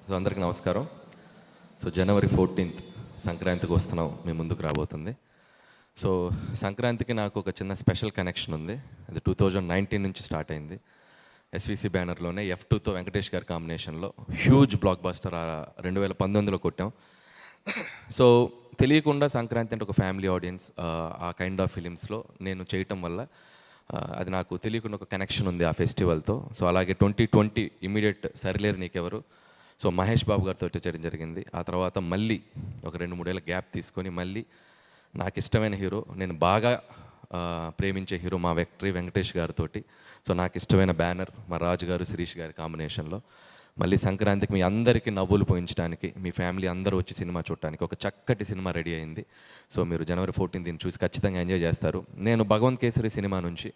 So అందరికీ నమస్కారం. So జనవరి 14th సంక్రాంతికి వస్తున్నాం మీ ముందుకు రాబోతుంది. సో సంక్రాంతికి నాకు ఒక చిన్న స్పెషల్ కనెక్షన్ ఉంది. అది 2019 నుంచి స్టార్ట్ అయింది. ఎస్విసి బ్యానర్లోనే F2తో వెంకటేష్ గారి కాంబినేషన్లో హ్యూజ్ బ్లాక్ బస్టర్ 2019లో కొట్టాం. సో తెలియకుండా సంక్రాంతి అంటే ఒక ఫ్యామిలీ ఆడియన్స్ ఆ కైండ్ ఆఫ్ ఫిలిమ్స్లో నేను చేయటం వల్ల అది నాకు తెలియకుండా ఒక కనెక్షన్ ఉంది ఆ ఫెస్టివల్తో. సో అలాగే 2020 ఇమీడియట్ సరిలేరు నీకెవరు, సో మహేష్ బాబు గారితో చేయడం జరిగింది. ఆ తర్వాత మళ్ళీ ఒక 2-3 ఏళ్ళ గ్యాప్ తీసుకొని మళ్ళీ నాకు ఇష్టమైన హీరో, నేను బాగా ప్రేమించే హీరో మా వెంకటేష్ గారితో, సో నాకు ఇష్టమైన బ్యానర్ మా రాజు గారు శిరీష్ గారి కాంబినేషన్లో మళ్ళీ సంక్రాంతికి మీ అందరికీ నవ్వులు పోయించడానికి, మీ ఫ్యామిలీ అందరూ వచ్చి సినిమా చూడటానికి ఒక చక్కటి సినిమా రెడీ అయింది. సో మీరు జనవరి 14 దీన్ని చూసి ఖచ్చితంగా ఎంజాయ్ చేస్తారు. నేను భగవంత్ కేసరి సినిమా నుంచి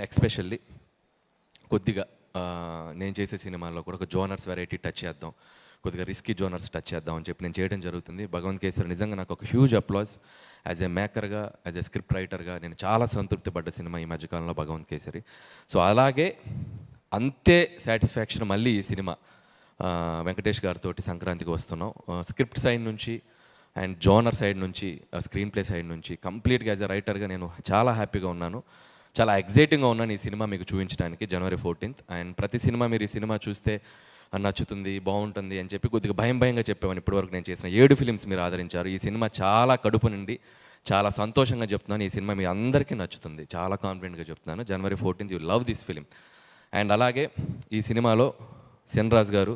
ఎక్స్పెషల్లీ కొద్దిగా నేను చేసే సినిమాల్లో కూడా ఒక జోనర్స్ వెరైటీ టచ్ చేద్దాం, కొద్దిగా రిస్కీ జోనర్స్ టచ్ చేద్దాం అని చెప్పి నేను చేయడం జరుగుతుంది. భగవంత్ కేసరి నిజంగా నాకు ఒక హ్యూజ్ అప్లాజ్. యాజ్ ఏ మేకర్గా, యాజ్ ఏ స్క్రిప్ట్ రైటర్గా నేను చాలా సంతృప్తి పడ్డ సినిమా ఈ మధ్యకాలంలో భగవంత్ కేసరి. సో అలాగే అంతే సాటిస్ఫాక్షన్ మళ్ళీ ఈ సినిమా వెంకటేష్ గారితో సంక్రాంతికి వస్తున్నాం. స్క్రిప్ట్ సైడ్ నుంచి అండ్ జోనర్ సైడ్ నుంచి, స్క్రీన్ ప్లే సైడ్ నుంచి కంప్లీట్గా యాజ్ ఎ రైటర్గా నేను చాలా హ్యాపీగా ఉన్నాను, చాలా ఎగ్జైటింగ్గా ఉన్నాను ఈ సినిమా మీకు చూపించడానికి జనవరి 14th. అండ్ ప్రతి సినిమా మీరు ఈ సినిమా చూస్తే నచ్చుతుంది, బాగుంటుంది అని చెప్పి కొద్దిగా భయంగా చెప్పేవాను. ఇప్పటివరకు నేను చేసిన 7 ఫిలిమ్స్ మీరు ఆదరించారు. ఈ సినిమా చాలా కడుపు నుండి చాలా సంతోషంగా చెప్తున్నాను, ఈ సినిమా మీ అందరికీ నచ్చుతుంది, చాలా కాన్ఫిడెంట్గా చెప్తున్నాను. జనవరి 14th you love this film. And అలాగే ఈ సినిమాలో సెన్రాజ్ గారు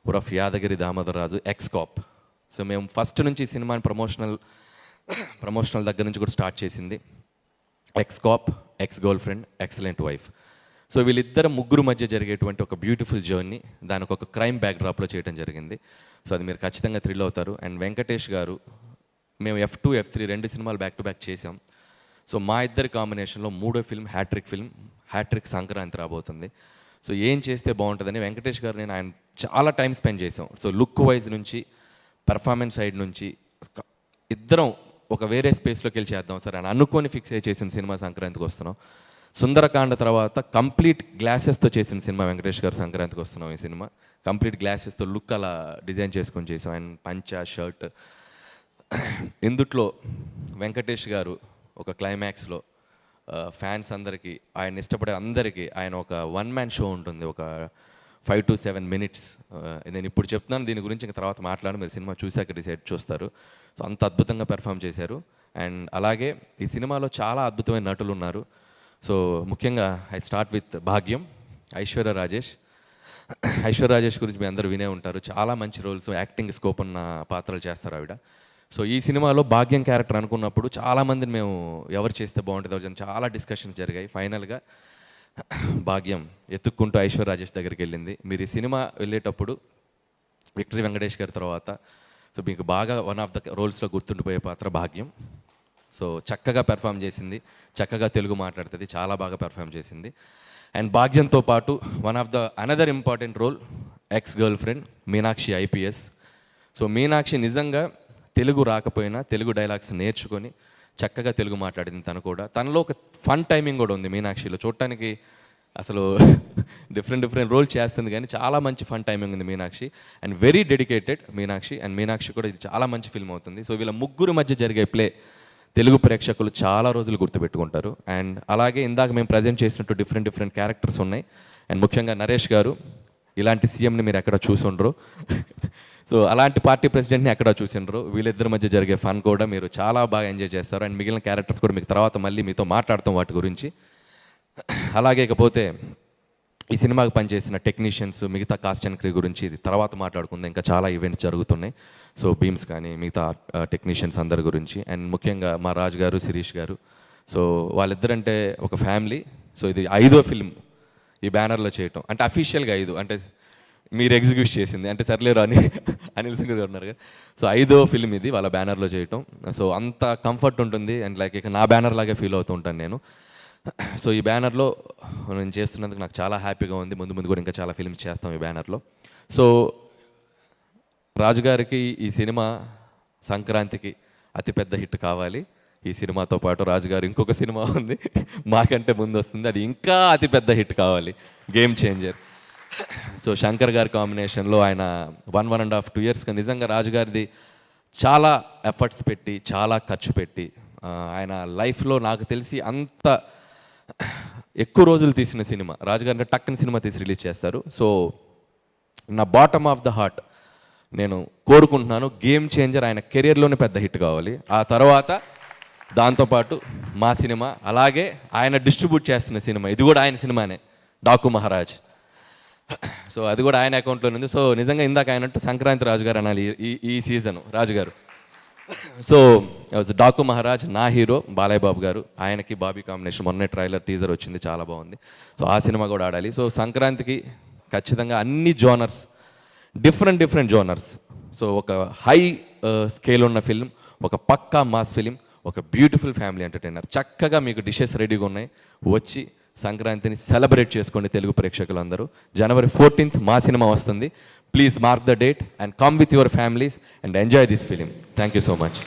ఉరఫ్ యాదగిరి దామోదర్ రాజు ఎక్స్-కాప్. సో మేము ఫస్ట్ నుంచి ఈ సినిమాని ప్రమోషనల్ దగ్గర నుంచి కూడా స్టార్ట్ చేసింది X-cap, X-girl friend, excellent wife. So వీళ్ళిద్దరు ముగ్గురు మధ్య జరిగేటువంటి ఒక బ్యూటిఫుల్ జర్నీ దానికి ఒక క్రైమ్ బ్యాక్డ్రాప్లో చేయడం జరిగింది. సో అది మీరు ఖచ్చితంగా థ్రిల్ అవుతారు. అండ్ వెంకటేష్ గారు, మేము F2, F3 2 సినిమాలు బ్యాక్ టు బ్యాక్ చేసాం. సో మా ఇద్దరి కాంబినేషన్లో 3వ ఫిల్మ్ హ్యాట్రిక్ సంక్రాంతి రాబోతుంది. సో ఏం చేస్తే బాగుంటుందని వెంకటేష్ గారు నేను ఆయన చాలా టైం స్పెండ్ చేసాం. సో లుక్ వైజ్ నుంచి, పెర్ఫార్మెన్స్ సైడ్ నుంచి ఇద్దరం ఒక వేరే స్పేస్లోకి వెళ్ళి చేద్దాం సార్ అని అనుకొని ఫిక్స్ అయ్యి చేసిన సినిమా సంక్రాంతికి వస్తున్నాం. సుందరకాండ తర్వాత కంప్లీట్ గ్లాసెస్తో చేసిన సినిమా వెంకటేష్ గారు సంక్రాంతికి వస్తున్నాం. ఈ సినిమా కంప్లీట్ గ్లాసెస్తో లుక్ అలా డిజైన్ చేసుకొని చేసాం. అండ్ పంచా, షర్ట్. ఇందుట్లో వెంకటేష్ గారు ఒక క్లైమాక్స్లో ఫ్యాన్స్ అందరికీ, ఆయన ఇష్టపడే అందరికీ ఆయన ఒక 1-man షో ఉంటుంది, ఒక 5 to 7 minutes. నేను ఇప్పుడు చెప్తున్నాను, దీని గురించి ఇంకా తర్వాత మాట్లాడి మీరు సినిమా చూశాక డిసైడ్ చూస్తారు. సో అంత అద్భుతంగా పెర్ఫామ్ చేశారు. అండ్ అలాగే ఈ సినిమాలో చాలా అద్భుతమైన నటులు ఉన్నారు. సో ముఖ్యంగా ఐ స్టార్ట్ విత్ భాగ్యం, ఐశ్వర్య రాజేష్ గురించి మీ అందరూ వినే ఉంటారు. చాలా మంచి రోల్స్, యాక్టింగ్ స్కోప్ ఉన్న పాత్రలు చేస్తారు ఆవిడ. సో ఈ సినిమాలో భాగ్యం క్యారెక్టర్ అనుకున్నప్పుడు చాలామందిని మేము ఎవరు చేస్తే బాగుంటుంది చాలా డిస్కషన్స్ జరిగాయి. ఫైనల్గా భాగ్యం ఎత్తుక్కుంటూ ఐశ్వర్య రాజేష్ దగ్గరికి వెళ్ళింది. మీరు ఈ సినిమా వెళ్ళేటప్పుడు విక్టరీ వెంకటేష్ గారి తర్వాత సో మీకు బాగా వన్ ఆఫ్ ద రోల్స్లో గుర్తుండిపోయే పాత్ర భాగ్యం. సో చక్కగా పెర్ఫామ్ చేసింది, చక్కగా తెలుగు మాట్లాడుతుంది, చాలా బాగా పెర్ఫామ్ చేసింది. అండ్ భాగ్యంతో పాటు one of the another important role ex girlfriend Meenakshi IPS. So Meenakshi నిజంగా తెలుగు రాకపోయినా తెలుగు డైలాగ్స్ నేర్చుకొని చక్కగా తెలుగు మాట్లాడింది. తనలో ఒక ఫన్ టైమింగ్ కూడా ఉంది మీనాక్షిలో. చూడటానికి అసలు డిఫరెంట్ రోల్ చేస్తుంది కానీ చాలా మంచి ఫన్ టైమింగ్ ఉంది Meenakshi. And very dedicated Meenakshi. And Meenakshi కూడా ఇది చాలా మంచి ఫిల్మ్ అవుతుంది. సో వీళ్ళ ముగ్గురు మధ్య జరిగే ప్లే తెలుగు ప్రేక్షకులు చాలా రోజులు గుర్తుపెట్టుకుంటారు. అండ్ అలాగే ఇందాక మేము ప్రజెంట్ చేసినట్టు డిఫరెంట్ క్యారెక్టర్స్ ఉన్నాయి. అండ్ ముఖ్యంగా నరేష్ గారు, ఇలాంటి సీఎంని మీరు ఎక్కడ చూసుండ్రు, సో అలాంటి పార్టీ ప్రెసిడెంట్ని ఎక్కడ చూసిండ్రు. వీళ్ళిద్దరి మధ్య జరిగే ఫన్ కూడా మీరు చాలా బాగా ఎంజాయ్ చేస్తారు. అండ్ మిగిలిన క్యారెక్టర్స్ కూడా మీకు తర్వాత మళ్ళీ మీతో మాట్లాడతాం వాటి గురించి. అలాగే ఇకపోతే ఈ సినిమాకి పనిచేసిన టెక్నీషియన్స్, మిగతా కాస్ట్ అండ్ క్రూ గురించి తర్వాత మాట్లాడుకుందాం. ఇంకా చాలా ఈవెంట్స్ జరుగుతున్నాయి. సో బీమ్స్ కానీ మిగతా టెక్నీషియన్స్ అందరి గురించి. అండ్ ముఖ్యంగా మా రాజు గారు, శిరీష్ గారు, సో వాళ్ళిద్దరంటే ఒక ఫ్యామిలీ. సో ఇది 5వ ఫిల్మ్ ఈ బ్యానర్లో చేయటం, అంటే అఫీషియల్గా 5, అంటే మీరు ఎగ్జిక్యూట్ చేసింది అంటే సర్లేరు అని అనిల్ సింగ్ గారు ఉన్నారు కదా. సో 5వ ఫిల్మ్ ఇది వాళ్ళ బ్యానర్లో చేయటం. సో అంత కంఫర్ట్ ఉంటుంది. అండ్ లైక్ ఇక నా బ్యానర్ లాగే ఫీల్ అవుతూ ఉంటాను నేను. సో ఈ బ్యానర్లో నేను చేస్తున్నందుకు నాకు చాలా హ్యాపీగా ఉంది. ముందు కూడా ఇంకా చాలా ఫిల్మ్స్ చేస్తాం ఈ బ్యానర్లో. సో రాజుగారికి ఈ సినిమా సంక్రాంతికి అతిపెద్ద హిట్ కావాలి. ఈ సినిమాతో పాటు రాజుగారు ఇంకొక సినిమా ఉంది మాకంటే ముందు వస్తుంది, అది ఇంకా అతిపెద్ద హిట్ కావాలి, గేమ్ చేంజర్. సో శంకర్ గారి కాంబినేషన్లో ఆయన 1.5-2 ఇయర్స్గా నిజంగా రాజు గారిది చాలా ఎఫర్ట్స్ పెట్టి చాలా ఖర్చు పెట్టి ఆయన లైఫ్లో నాకు తెలిసి అంత ఎక్కువ రోజులు తీసిన సినిమా రాజుగారిని టక్కని సినిమా తీసి రిలీజ్ చేస్తారు. సో నా బాటమ్ ఆఫ్ ద హార్ట్ నేను కోరుకుంటున్నాను గేమ్ చేంజర్ ఆయన కెరియర్లోనే పెద్ద హిట్ కావాలి. ఆ తర్వాత దాంతోపాటు మా సినిమా, అలాగే ఆయన డిస్ట్రిబ్యూట్ చేస్తున్న సినిమా, ఇది కూడా ఆయన సినిమానే, డాకు మహారాజ్. సో అది కూడా ఆయన అకౌంట్లో ఉంది. సో నిజంగా ఇందాక ఆయనట్టు సంక్రాంతి రాజుగారు అనాలి ఈ సీజను రాజుగారు. సో డాకు మహారాజ్ నా హీరో బాలయ్య బాబు గారు, ఆయనకి బాబీ కాంబినేషన్, మొన్నే ట్రైలర్ టీజర్ వచ్చింది, చాలా బాగుంది. సో ఆ సినిమా కూడా ఆడాలి. సో సంక్రాంతికి ఖచ్చితంగా అన్ని జోనర్స్, డిఫరెంట్ జోనర్స్, సో ఒక హై స్కేల్ ఉన్న ఫిల్మ్, ఒక పక్కా మాస్ ఫిలిం, ఒక బ్యూటిఫుల్ ఫ్యామిలీ ఎంటర్టైనర్. చక్కగా మీకు డిషెస్ రెడీగా ఉన్నాయి, వచ్చి సంక్రాంతిని సెలబ్రేట్ చేసుకోండి తెలుగు ప్రేక్షకులందరూ. January 14th మా సినిమా వస్తుంది. Please mark the date and come with your families and enjoy this film. Thank you so much.